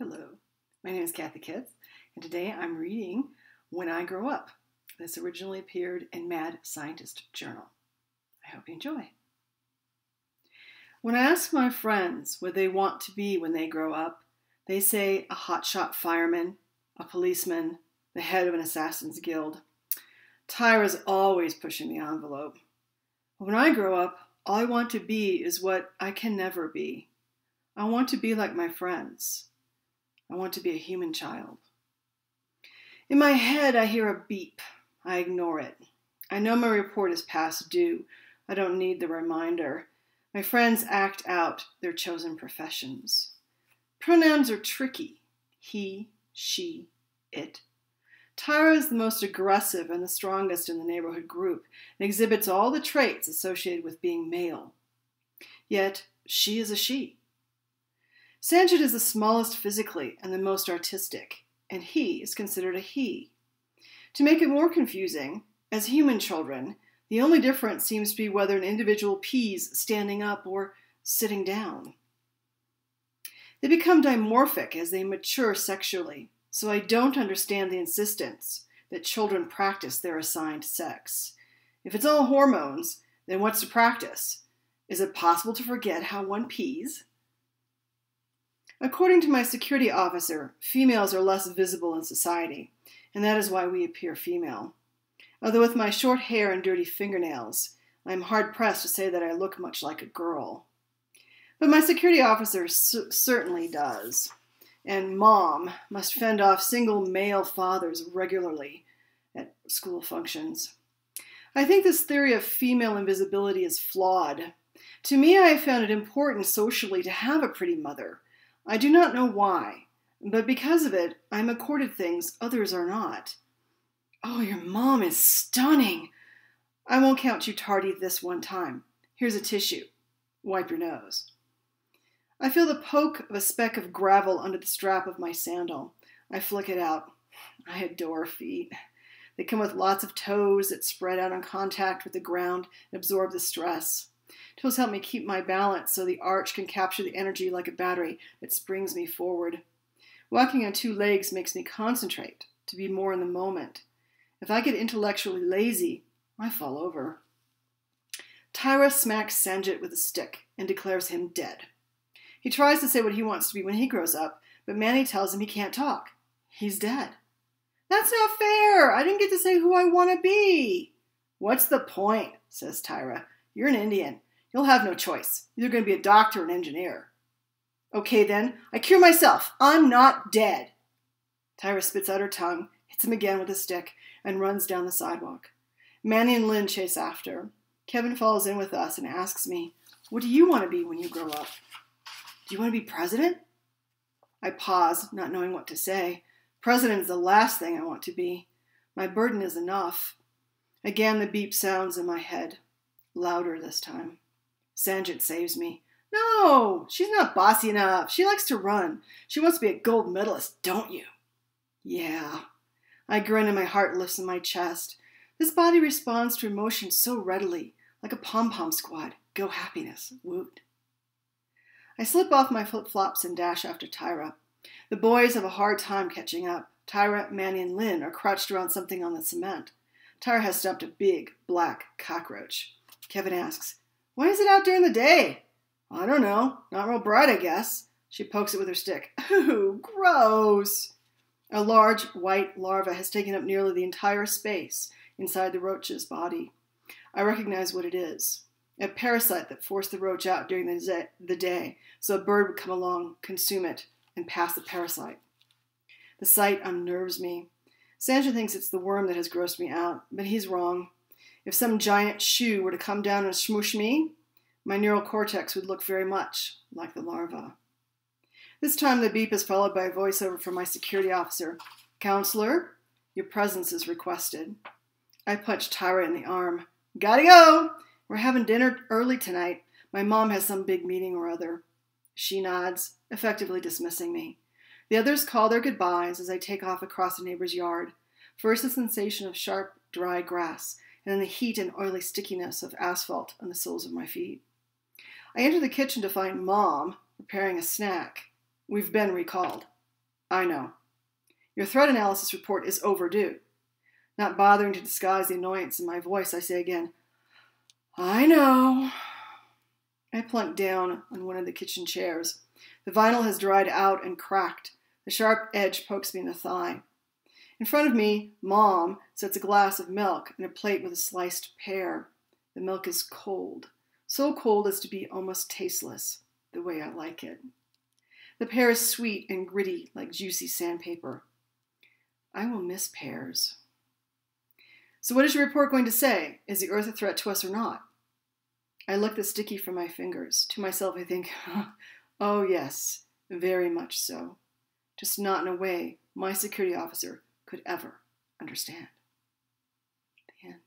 Hello, my name is Kathy Kitts, and today I'm reading When I Grow Up. This originally appeared in Mad Scientist Journal. I hope you enjoy. When I ask my friends what they want to be when they grow up, they say a hotshot fireman, a policeman, the head of an assassin's guild. Tyra's always pushing the envelope. But when I grow up, all I want to be is what I can never be. I want to be like my friends. I want to be a human child. In my head, I hear a beep. I ignore it. I know my report is past due. I don't need the reminder. My friends act out their chosen professions. Pronouns are tricky. He, she, it. Tyra is the most aggressive and the strongest in the neighborhood group and exhibits all the traits associated with being male. Yet, she is a she. Sanjit is the smallest physically and the most artistic, and he is considered a he. To make it more confusing, as human children, the only difference seems to be whether an individual pees standing up or sitting down. They become dimorphic as they mature sexually, so I don't understand the insistence that children practice their assigned sex. If it's all hormones, then what's to practice? Is it possible to forget how one pees? According to my security officer, females are less visible in society, and that is why we appear female. Although with my short hair and dirty fingernails, I am hard-pressed to say that I look much like a girl. But my security officer certainly does, and Mom must fend off single male fathers regularly at school functions. I think this theory of female invisibility is flawed. To me, I have found it important socially to have a pretty mother. I do not know why, but because of it, I am accorded things others are not. Oh, your mom is stunning. I won't count you tardy this one time. Here's a tissue. Wipe your nose. I feel the poke of a speck of gravel under the strap of my sandal. I flick it out. I adore feet. They come with lots of toes that spread out on contact with the ground and absorb the stress. Toes help me keep my balance so the arch can capture the energy like a battery that springs me forward. Walking on two legs makes me concentrate, to be more in the moment. If I get intellectually lazy, I fall over. Tyra smacks Sanjit with a stick and declares him dead. He tries to say what he wants to be when he grows up, but Manny tells him he can't talk. He's dead. That's not fair. I didn't get to say who I want to be. What's the point, says Tyra. You're an Indian. You'll have no choice. You're going to be a doctor or an engineer. Okay then, I cure myself. I'm not dead. Tyra spits out her tongue, hits him again with a stick, and runs down the sidewalk. Manny and Lynn chase after. Kevin follows in with us and asks me, what do you want to be when you grow up? Do you want to be president? I pause, not knowing what to say. President is the last thing I want to be. My burden is enough. Again, the beep sounds in my head. Louder this time. Sanjit saves me. No, she's not bossy enough. She likes to run. She wants to be a gold medalist, don't you? Yeah. I grin and my heart lifts in my chest. This body responds to emotion so readily, like a pom-pom squad. Go happiness. Woot. I slip off my flip-flops and dash after Tyra. The boys have a hard time catching up. Tyra, Manny, and Lynn are crouched around something on the cement. Tyra has stumped a big, black cockroach. Kevin asks, why is it out during the day? I don't know. Not real bright, I guess. She pokes it with her stick. Ooh, gross. A large white larva has taken up nearly the entire space inside the roach's body. I recognize what it is. A parasite that forced the roach out during the day so a bird would come along, consume it, and pass the parasite. The sight unnerves me. Sanjit thinks it's the worm that has grossed me out, but he's wrong. If some giant shoe were to come down and smoosh me, my neural cortex would look very much like the larva. This time the beep is followed by a voiceover from my security officer. Counselor, your presence is requested. I punch Tyra in the arm. Gotta go! We're having dinner early tonight. My mom has some big meeting or other. She nods, effectively dismissing me. The others call their goodbyes as I take off across the neighbor's yard. First the sensation of sharp, dry grass, and then the heat and oily stickiness of asphalt on the soles of my feet. I enter the kitchen to find Mom preparing a snack. We've been recalled. I know. Your threat analysis report is overdue. Not bothering to disguise the annoyance in my voice, I say again, I know. I plunk down on one of the kitchen chairs. The vinyl has dried out and cracked. The sharp edge pokes me in the thigh. In front of me, Mom sets a glass of milk and a plate with a sliced pear. The milk is cold, so cold as to be almost tasteless, the way I like it. The pear is sweet and gritty like juicy sandpaper. I will miss pears. So what is your report going to say? Is the Earth a threat to us or not? I lick the sticky from my fingers. To myself, I think, oh yes, very much so. Just not in a way my security officer could ever understand. The end.